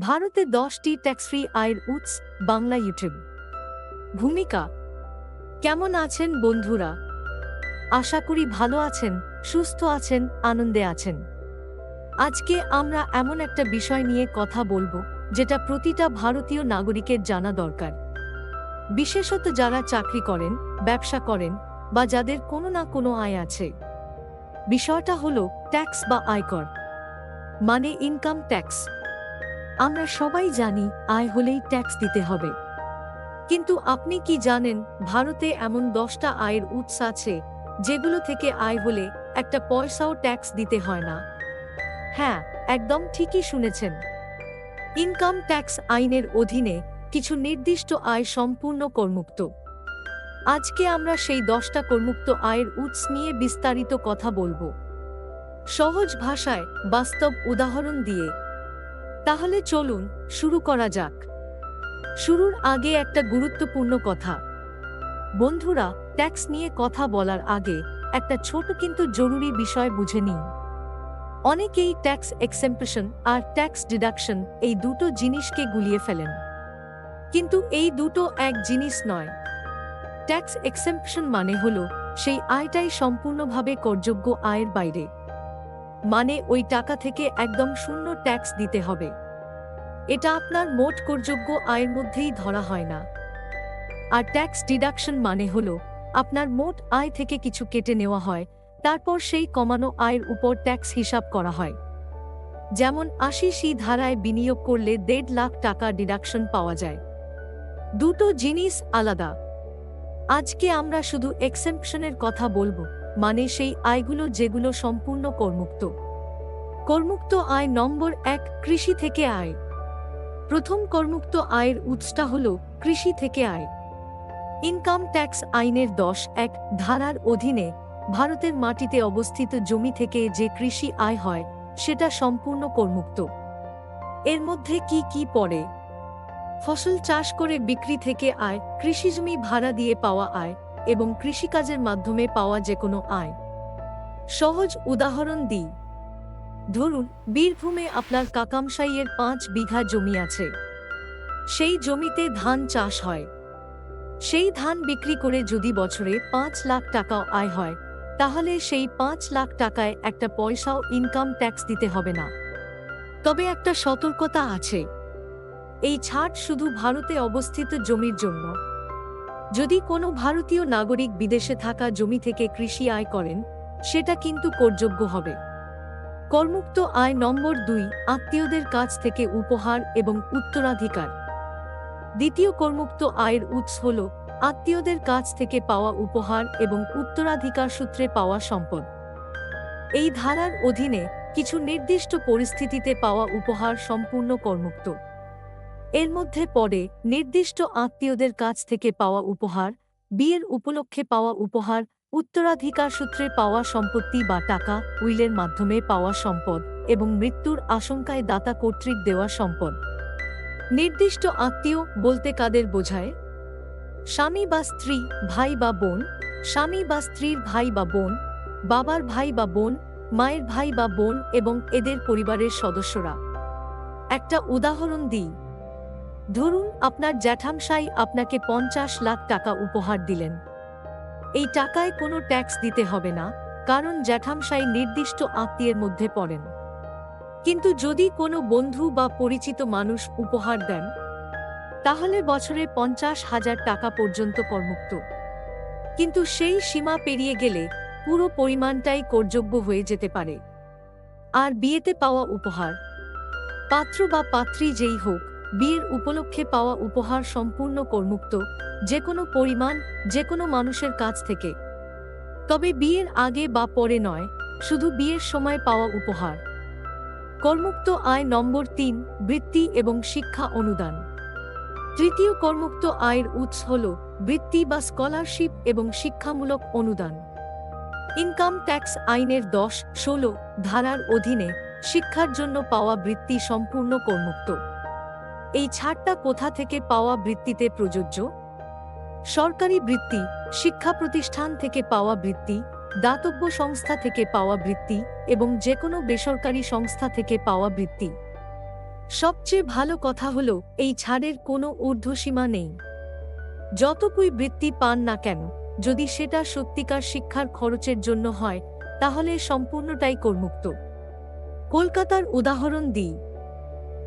ভারতে 10টি tax free আয়ের উৎস। বাংলা ইউটিউব। ভূমিকা। কেমন আছেন বন্ধুরা? আশা করি ভালো আছেন, সুস্থ আছেন, আনন্দে আছেন। আজকে আমরা এমন একটা বিষয় নিয়ে কথা বলবো যেটা প্রতিটা ভারতীয় নাগরিকের জানা দরকার, বিশেষত যারা চাকরি করেন, ব্যবসা করেন বা যাদের কোনো না কোনো আয় আছে। বিষয়টা হলো ট্যাক্স বা আয়কর, মানে ইনকাম ট্যাক্স। আমরা সবাই জানি আয় হলেই ট্যাক্স দিতে হবে, কিন্তু আপনি কি জানেন ভারতে এমন 10টা আয়ের উৎস আছে যেগুলো থেকে আয় হলে একটা পয়সাও ট্যাক্স দিতে হয় না? হ্যাঁ, একদম ঠিকই শুনেছেন। ইনকাম ট্যাক্স আইনের অধীনে কিছু নির্দিষ্ট আয় সম্পূর্ণ করমুক্ত। আজকে আমরা সেই 10টা করমুক্ত আয়ের উৎস নিয়ে বিস্তারিত কথা বলবো, সহজ ভাষায়, বাস্তব উদাহরণ দিয়ে। তাহলে চলুন শুরু করা যাক। শুরুর আগে একটা গুরুত্বপূর্ণ কথা। বন্ধুরা, ট্যাক্স নিয়ে কথা বলার আগে একটা ছোট কিন্তু জরুরি বিষয় বুঝে নিন। অনেকেই ট্যাক্স এক্সেম্পশন আর ট্যাক্স ডিডাকশন এই দুটো জিনিসকে গুলিয়ে ফেলেন, কিন্তু এই দুটো এক জিনিস নয়। ট্যাক্স এক্সেম্পশন মানে হলো সেই আয়টাই সম্পূর্ণভাবে করযোগ্য আয়ের বাইরে, মানে ওই টাকা থেকে একদম শূন্য ট্যাক্স দিতে হবে। এটা আপনার মোট করযোগ্য আয়ের মধ্যেই ধরা হয় না। আর ট্যাক্স ডিডাকশন মানে হলো আপনার মোট আয় থেকে কিছু কেটে নেওয়া হয়, তারপর সেই কমানো আয়ের উপর ট্যাক্স হিসাব করা হয়। যেমন 80C ধারায় বিনিয়োগ করলে 1.5 লাখ টাকা ডিডাকশন পাওয়া যায়। দুটো জিনিস আলাদা। আজকে আমরা শুধু এক্সেম্পশনের কথা বলবো, মানে সেই আয়গুলো যেগুলো সম্পূর্ণ করমুক্ত। করমুক্ত আয় নম্বর 1, কৃষি থেকে আয়। প্রথম করমুক্ত আয়ের উৎসটা হলো কৃষি থেকে আয়। ইনকাম ট্যাক্স আইনের 10(1) ধারার অধীনে ভারতের মাটিতে অবস্থিত জমি থেকে যে কৃষি আয় হয় সেটা সম্পূর্ণ করমুক্ত। এর মধ্যে কি কি পড়ে? ফসল চাষ করে বিক্রি থেকে আয়, কৃষিজমি ভাড়া দিয়ে পাওয়া আয় এবং কৃষিকাজের মাধ্যমে পাওয়া যে কোনো আয়। সহজ উদাহরণ দিই। ধরুন, বীরভূমে আপনার কাকামশাইয়ের 5 বিঘা জমি আছে। সেই জমিতে ধান চাষ হয়। সেই ধান বিক্রি করে যদি বছরে 5 লাখ টাকা আয় হয়, তাহলে সেই 5 লাখ টাকায় একটা পয়সাও ইনকাম ট্যাক্স দিতে হবে না। তবে একটা সতর্কতা আছে। এই ছাড় শুধু ভারতে অবস্থিত জমির জন্য। যদি কোনো ভারতীয় নাগরিক বিদেশে থাকা জমি থেকে কৃষি আয় করেন, সেটা কিন্তু করযোগ্য হবে। করমুক্ত আয় নম্বর 2, আত্মীয়দের কাছ থেকে উপহার এবং উত্তরাধিকার। দ্বিতীয় করমুক্ত আয়ের উৎস হল আত্মীয়দের কাছ থেকে পাওয়া উপহার এবং উত্তরাধিকার সূত্রে পাওয়া সম্পদ। এই ধারার অধীনে কিছু নির্দিষ্ট পরিস্থিতিতে পাওয়া উপহার সম্পূর্ণ করমুক্ত। এর মধ্যে পড়ে নির্দিষ্ট আত্মীয়দের কাছ থেকে পাওয়া উপহার, বিয়ের উপলক্ষে পাওয়া উপহার, উত্তরাধিকার সূত্রে পাওয়া সম্পত্তি বা টাকা, উইলের মাধ্যমে পাওয়া সম্পদ এবং মৃত্যুর আশঙ্কায় দাতা কর্তৃক দেওয়া সম্পদ। নির্দিষ্ট আত্মীয় বলতে কাদের বোঝায়? স্বামী বা স্ত্রী, ভাই বা বোন, স্বামী বা স্ত্রীর ভাই বা বোন, বাবার ভাই বা বোন, মায়ের ভাই বা বোন এবং এদের পরিবারের সদস্যরা। একটা উদাহরণ দিই। ধরুন, আপনার জ্যাঠামশাই আপনাকে 50 লাখ টাকা উপহার দিলেন। এই টাকায় কোনো ট্যাক্স দিতে হবে না, কারণ জ্যাঠামশাই নির্দিষ্ট আত্মীয়ের মধ্যে পড়েন। কিন্তু যদি কোনো বন্ধু বা পরিচিত মানুষ উপহার দেন, তাহলে বছরে 50,000 টাকা পর্যন্ত করমুক্ত। কিন্তু সেই সীমা পেরিয়ে গেলে পুরো পরিমাণটাই করযোগ্য হয়ে যেতে পারে। আর বিয়েতে পাওয়া উপহার, পাত্র বা পাত্রী যেই হোক, বিয়ের উপলক্ষে পাওয়া উপহার সম্পূর্ণ করমুক্ত, যে কোনো পরিমাণ, যে কোনো মানুষের কাছ থেকে। তবে বিয়ের আগে বা পরে নয়, শুধু বিয়ের সময় পাওয়া উপহার। করমুক্ত আয় নম্বর 3, বৃত্তি এবং শিক্ষা অনুদান। তৃতীয় করমুক্ত আয়ের উৎস হল বৃত্তি বা স্কলারশিপ এবং শিক্ষামূলক অনুদান। ইনকাম ট্যাক্স আইনের 10(16) ধারার অধীনে শিক্ষার জন্য পাওয়া বৃত্তি সম্পূর্ণ করমুক্ত। এই ছাড়টা কোথা থেকে পাওয়া বৃত্তিতে প্রযোজ্য? সরকারি বৃত্তি, শিক্ষা প্রতিষ্ঠান থেকে পাওয়া বৃত্তি, দাতব্য সংস্থা থেকে পাওয়া বৃত্তি এবং যে কোনো বেসরকারি সংস্থা থেকে পাওয়া বৃত্তি। সবচেয়ে ভালো কথা হলো এই ছাড়ের কোনো ঊর্ধ্বসীমা নেই। যতটুকুই বৃত্তি পান না কেন, যদি সেটা সত্যিকার শিক্ষার খরচের জন্য হয় তাহলে সম্পূর্ণটাই করমুক্ত। কলকাতার উদাহরণ দিই।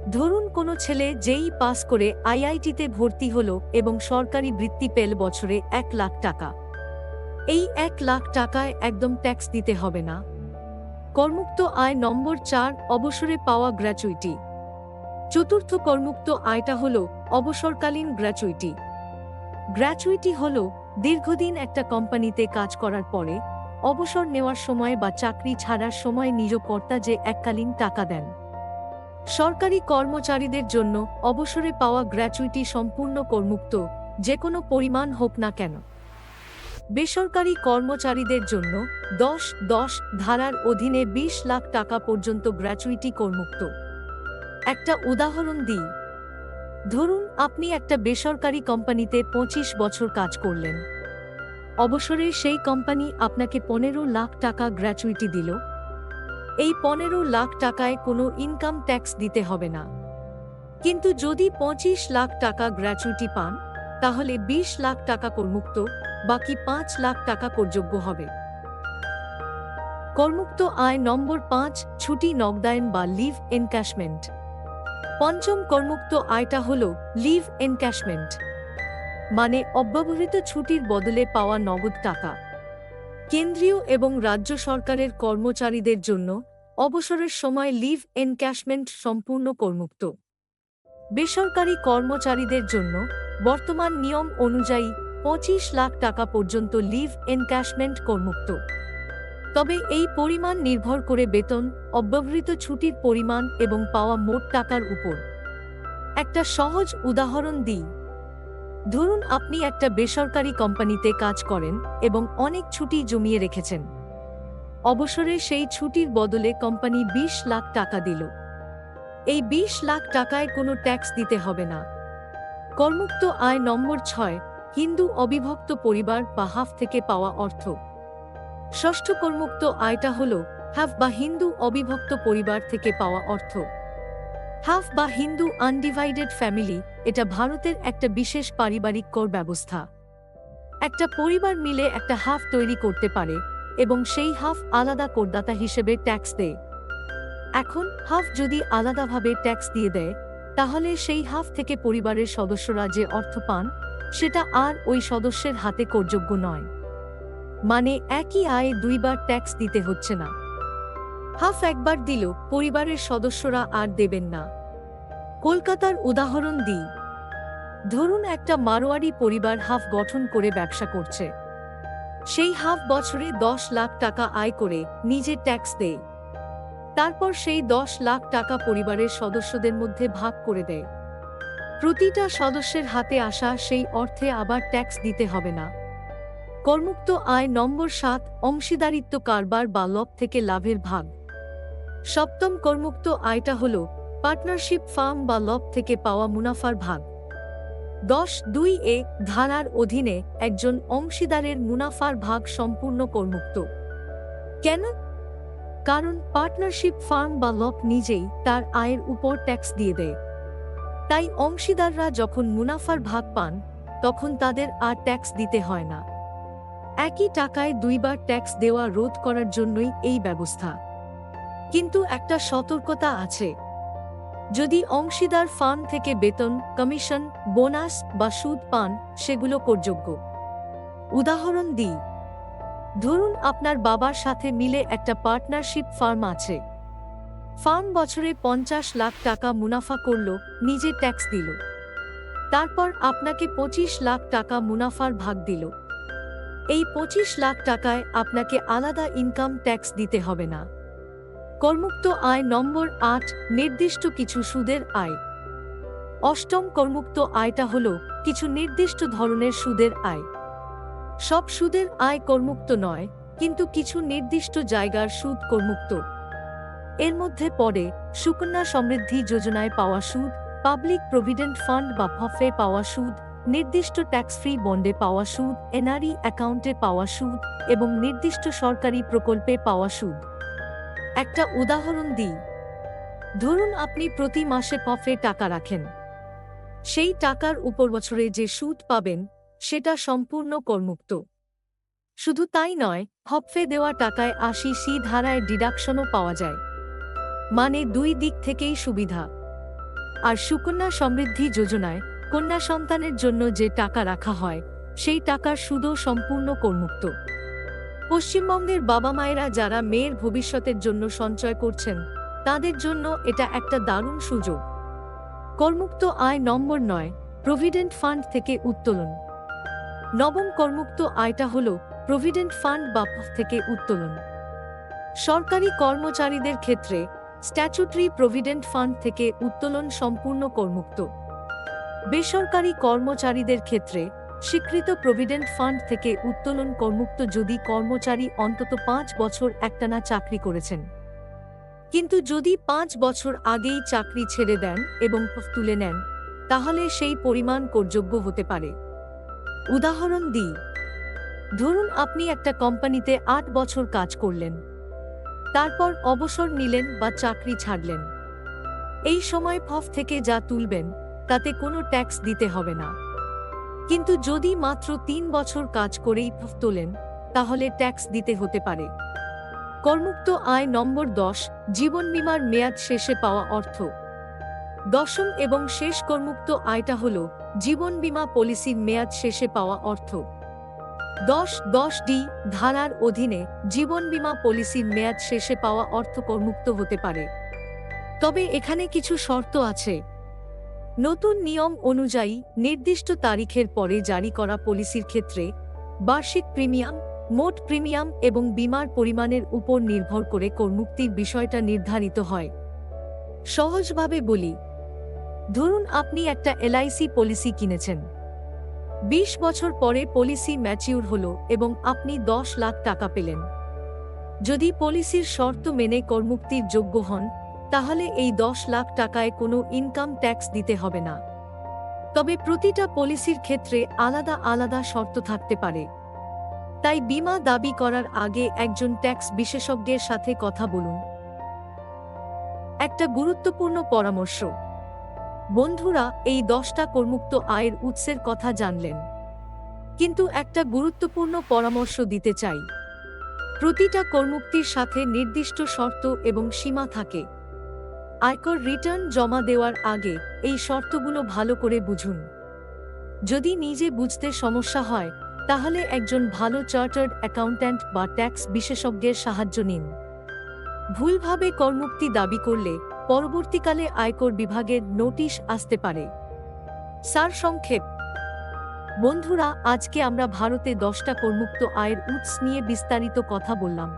ধরুন কোনো ছেলে যেই পাস করে আইআইটিতে ভর্তি হলো এবং সরকারি বৃত্তি পেল বছরে 1 লাখ টাকা। এই 1 লাখ টাকায় একদম ট্যাক্স দিতে হবে না। করমুক্ত আয় নম্বর 4, অবসরে পাওয়া গ্র্যাচুইটি। চতুর্থ করমুক্ত আয়টা হলো অবসরকালীন গ্র্যাচুইটি। গ্র্যাচুইটি হলো দীর্ঘদিন একটা কোম্পানিতে কাজ করার পরে অবসর নেওয়ার সময় বা চাকরি ছাড়ার সময় নিয়োগকর্তা যে এককালীন টাকা দেন। সরকারি কর্মচারীদের জন্য অবসরে পাওয়া গ্র্যাচুইটি সম্পূর্ণ করমুক্ত, যে কোনো পরিমাণ হোক না কেন। বেসরকারি কর্মচারীদের জন্য 10-10 ধারার অধীনে 20 লাখ টাকা পর্যন্ত গ্র্যাচুইটি করমুক্ত। একটা উদাহরণ দিই। ধরুন আপনি একটা বেসরকারি কোম্পানিতে 25 বছর কাজ করলেন। অবসরে সেই কোম্পানি আপনাকে 15 লাখ টাকা গ্র্যাচুইটি দিল। এই 15 লাখ টাকায় কোনো ইনকাম ট্যাক্স দিতে হবে না। কিন্তু যদি 25 লাখ টাকা গ্র্যাচুইটি পান, তাহলে 20 লাখ টাকা করমুক্ত, বাকি 5 লাখ টাকা করযোগ্য হবে। করমুক্ত আয় নম্বর 5, ছুটি নগদায়ন বা লিভ এনক্যাশমেন্ট। পঞ্চম করমুক্ত আয়টা হল লিভ এনক্যাশমেন্ট, মানে অব্যবহৃত ছুটির বদলে পাওয়া নগদ টাকা। কেন্দ্রীয় এবং রাজ্য সরকারের কর্মচারীদের জন্য অবসরের সময় লিভ এনক্যাশমেন্ট সম্পূর্ণ করমুক্ত। বেসরকারি কর্মচারীদের জন্য বর্তমান নিয়ম অনুযায়ী 25 লাখ টাকা পর্যন্ত লিভ এনক্যাশমেন্ট করমুক্ত। তবে এই পরিমাণ নির্ভর করে বেতন, অব্যবহৃত ছুটির পরিমাণ এবং পাওয়া মোট টাকার উপর। একটা সহজ উদাহরণ দিই। ধরুন আপনি একটা বেসরকারি কোম্পানিতে কাজ করেন এবং অনেক ছুটি জমিয়ে রেখেছেন। অবসরে সেই ছুটির বদলে কোম্পানি 20 লাখ টাকা দিল। এই 20 লাখ টাকায় কোনো ট্যাক্স দিতে হবে না। করমুক্ত আয় নম্বর 6, হিন্দু অবিভক্ত পরিবার বা হাফ থেকে পাওয়া অর্থ। ষষ্ঠ করমুক্ত আয়টা হল হাফ বা হিন্দু অবিভক্ত পরিবার থেকে পাওয়া অর্থ। হাফ বা হিন্দু আনডিভাইডেড ফ্যামিলি, এটা ভারতের একটা বিশেষ পারিবারিক কর ব্যবস্থা। একটা পরিবার মিলে একটা হাফ তৈরি করতে পারে এবং সেই হাফ আলাদা করদাতা হিসেবে ট্যাক্স দেয়। এখন হাফ যদি আলাদাভাবে ট্যাক্স দিয়ে দেয়, তাহলে সেই হাফ থেকে পরিবারের সদস্যরা যে অর্থ পান সেটা আর ওই সদস্যের হাতে করযোগ্য নয়। মানে একই আয়ে দুইবার ট্যাক্স দিতে হচ্ছে না। হাফ একবার দিল, পরিবারের সদস্যরা আর দেবেন না। কলকাতার উদাহরণ দিই। ধরুন একটা মারোয়াড়ি পরিবার হাফ গঠন করে ব্যবসা করছে। সেই হাফ বছরে 10 লাখ টাকা আয় করে নিজে ট্যাক্স দেয়। তারপর সেই 10 লাখ টাকা পরিবারের সদস্যদের মধ্যে ভাগ করে দেয়। প্রতিটা সদস্যের হাতে আসা সেই অর্থে আবার ট্যাক্স দিতে হবে না। করমুক্ত আয় নম্বর 7, অংশীদারিত্ব কারবার বা লব থেকে লাভের ভাগ। সপ্তম করমুক্ত আয়টা হল পার্টনারশিপ ফার্ম বা লব থেকে পাওয়া মুনাফার ভাগ। 10(2)(a) ধারার অধীনে একজন অংশীদারের মুনাফার ভাগ সম্পূর্ণ করমুক্ত। কেন? কারণ পার্টনারশিপ ফার্ম বা লব নিজেই তার আয়ের উপর ট্যাক্স দিয়ে দেয়। তাই অংশীদাররা যখন মুনাফার ভাগ পান, তখন তাদের আর ট্যাক্স দিতে হয় না। একই টাকায় দুইবার ট্যাক্স দেওয়া রোধ করার জন্যই এই ব্যবস্থা। কিন্তু একটা সতর্কতা আছে। যদি অংশীদার ফার্ম থেকে বেতন, কমিশন, বোনাস বা সুদ পান, সেগুলো করযোগ্য। উদাহরণ দিই। ধরুন আপনার বাবার সাথে মিলে একটা পার্টনারশিপ ফার্ম আছে। ফার্ম বছরে 50 লাখ টাকা মুনাফা করল, নিজে ট্যাক্স দিল। তারপর আপনাকে 25 লাখ টাকা মুনাফার ভাগ দিল। এই 25 লাখ টাকায় আপনাকে আলাদা ইনকাম ট্যাক্স দিতে হবে না। করমুক্ত আয় নম্বর 8, নির্দিষ্ট কিছু সুদের আয়। অষ্টম করমুক্ত আয়টা হল কিছু নির্দিষ্ট ধরনের সুদের আয়। সব সুদের আয় করমুক্ত নয়, কিন্তু কিছু নির্দিষ্ট জায়গার সুদ করমুক্ত। এর মধ্যে পড়ে সুকন্যা সমৃদ্ধি যোজনায় পাওয়া সুদ, পাবলিক প্রভিডেন্ট ফান্ড বা পফে পাওয়া সুদ, নির্দিষ্ট ট্যাক্স ফ্রি বন্ডে পাওয়া সুদ, এনআরই অ্যাকাউন্টে পাওয়া সুদ এবং নির্দিষ্ট সরকারি প্রকল্পে পাওয়া সুদ। একটা উদাহরণ দিই। ধরুন আপনি প্রতি মাসে পফে টাকা রাখেন। সেই টাকার উপর বছরে যে সুদ পাবেন সেটা সম্পূর্ণ করমুক্ত। শুধু তাই নয়, হপফে দেওয়া টাকায় ৮০ ধারায় ডিডাকশনও পাওয়া যায়। মানে দুই দিক থেকেই সুবিধা। আর সুকন্যা সমৃদ্ধি যোজনায় কন্যা সন্তানের জন্য যে টাকা রাখা হয় সেই টাকার সুদও সম্পূর্ণ করমুক্ত। পশ্চিমবঙ্গের বাবা মায়েরা যারা মেয়ের ভবিষ্যতের জন্য সঞ্চয় করছেন তাদের জন্য এটা একটা দারুণ সুযোগ। করমুক্ত আয় নম্বর ৯, প্রভিডেন্ট ফান্ড থেকে উত্তোলন। নবম করমুক্ত আয়টা হল প্রভিডেন্ট ফান্ড বা পফ থেকে উত্তোলন। সরকারি কর্মচারীদের ক্ষেত্রে স্ট্যাচুটরি প্রভিডেন্ট ফান্ড থেকে উত্তোলন সম্পূর্ণ করমুক্ত। বেসরকারি কর্মচারীদের ক্ষেত্রে স্বীকৃত প্রভিডেন্ট ফান্ড থেকে উত্তোলন করমুক্ত যদি কর্মচারী অন্তত ৫ বছর একটানা চাকরি করেছেন। কিন্তু যদি ৫ বছর আগেই চাকরি ছেড়ে দেন এবং পফ তুলে নেন তাহলে সেই পরিমাণ করযোগ্য হতে পারে। উদাহরণ দিই, ধরুন আপনি একটা কোম্পানিতে ৮ বছর কাজ করলেন, তারপর অবসর নিলেন বা চাকরি ছাড়লেন। এই সময় পফ থেকে যা তুলবেন তাতে কোনো ট্যাক্স দিতে হবে না। কিন্তু যদি মাত্র ৩ বছর কাজ করেই পফ তোলেন তাহলে ট্যাক্স দিতে হতে পারে। করমুক্ত আয় নম্বর ১০, জীবন বীমার মেয়াদ শেষে পাওয়া অর্থ। দশম এবং শেষ করমুক্ত আয়টা হল জীবন বীমা পলিসির মেয়াদ শেষে পাওয়া অর্থ। ১০(১০)(d) ধারার অধীনে জীবন বীমা পলিসির মেয়াদ শেষে পাওয়া অর্থ করমুক্ত হতে পারে। তবে এখানে কিছু শর্ত আছে। নতুন নিয়ম অনুযায়ী নির্দিষ্ট তারিখের পরে জারি করা পলিসির ক্ষেত্রে বার্ষিক প্রিমিয়াম, মোট প্রিমিয়াম এবং বীমার পরিমাণের উপর নির্ভর করে করমুক্তির বিষয়টা নির্ধারিত হয়। সহজভাবে বলি, ধরুন আপনি একটা এলআইসি পলিসি কিনেছেন। ২০ বছর পরে পলিসি ম্যাচিউর হল এবং আপনি ১০ লাখ টাকা পেলেন। যদি পলিসির শর্ত মেনে করমুক্তির যোগ্য হন তাহলে এই ১০ লাখ টাকায় কোনো ইনকাম ট্যাক্স দিতে হবে না। তবে প্রতিটা পলিসির ক্ষেত্রে আলাদা আলাদা শর্ত থাকতে পারে। তাই বীমা দাবি করার আগে একজন ট্যাক্স বিশেষজ্ঞের সাথে কথা বলুন। একটা গুরুত্বপূর্ণ পরামর্শ, বন্ধুরা, এই ১০টা করমুক্ত আয়ের উৎসের কথা জানলেন, কিন্তু একটা গুরুত্বপূর্ণ পরামর্শ দিতে চাই। প্রতিটা করমুক্তির সাথে নির্দিষ্ট শর্ত এবং সীমা থাকে। আয়কর রিটার্ন জমা দেওয়ার আগে এই শর্তগুলো ভালো করে বুঝুন। যদি নিজে বুঝতে সমস্যা হয় তাহলে একজন ভালো চার্টার্ড অ্যাকাউন্ট্যান্ট বা ট্যাক্স বিশেষজ্ঞের সাহায্য নিন। ভুলভাবে করমুক্তি দাবি করলে পরবর্তীকালে আয়কর বিভাগের নোটিশ আসতে পারে। সারসংক্ষেপ, বন্ধুরা, আজকে আমরা ভারতে ১০টা করমুক্ত আয়ের উৎস নিয়ে বিস্তারিত কথা বললাম।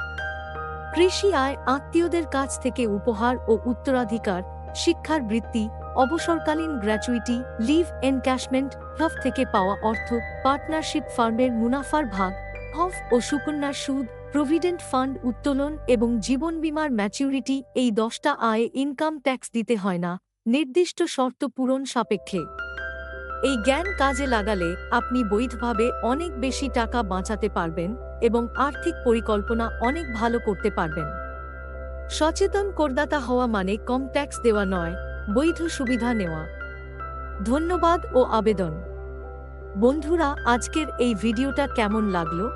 কৃষি আয়, আত্মীয়দের কাছ থেকে উপহার ও উত্তরাধিকার, শিক্ষার বৃত্তি, অবসরকালীন গ্র্যাচুইটি, লিভ এনক্যাশমেন্ট, হফ থেকে পাওয়া অর্থ, পার্টনারশিপ ফার্মের মুনাফার ভাগ, হফ ও সুকন্যার সুদ, প্রভিডেন্ট ফান্ড উত্তোলন এবং জীবন বীমার ম্যাচিউরিটি। এই ১০টা আয়ে ইনকাম ট্যাক্স দিতে হয় না, নির্দিষ্ট শর্ত পূরণ সাপেক্ষে। এই জ্ঞান কাজে লাগালে আপনি বৈধভাবে অনেক বেশি টাকা বাঁচাতে পারবেন এবং আর্থিক পরিকল্পনা অনেক ভালো করতে পারবেন। সচেতন করদাতা হওয়া মানে কম ট্যাক্স দেওয়া নয়, বৈধ সুবিধা নেওয়া। ধন্যবাদ ও আবেদন। বন্ধুরা, আজকের এই ভিডিওটা কেমন লাগলো?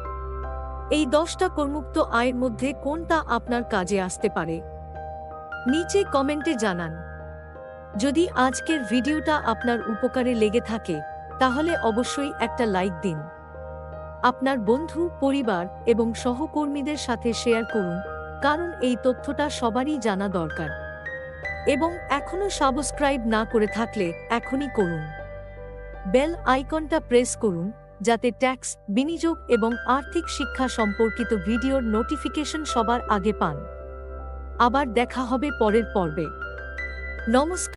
এই ১০টা করমুক্ত আয়ের মধ্যে কোনটা আপনার কাজে আসতে পারে নিচে কমেন্টে জানান। যদি আজকের ভিডিওটা আপনার উপকারে লেগে থাকে তাহলে অবশ্যই একটা লাইক দিন। আপনার বন্ধু, পরিবার এবং সহকর্মীদের সাথে শেয়ার করুন, কারণ এই তথ্যটা সবারই জানা দরকার। এবং এখনো সাবস্ক্রাইব না করে থাকলে এখনই করুন। বেল আইকনটা প্রেস করুন যাতে ট্যাক্স, বিনিয়োগ এবং আর্থিক শিক্ষা সম্পর্কিত ভিডিওর নোটিফিকেশন সবার আগে পান। আবার দেখা হবে পরের পর্বে। নমস্কার।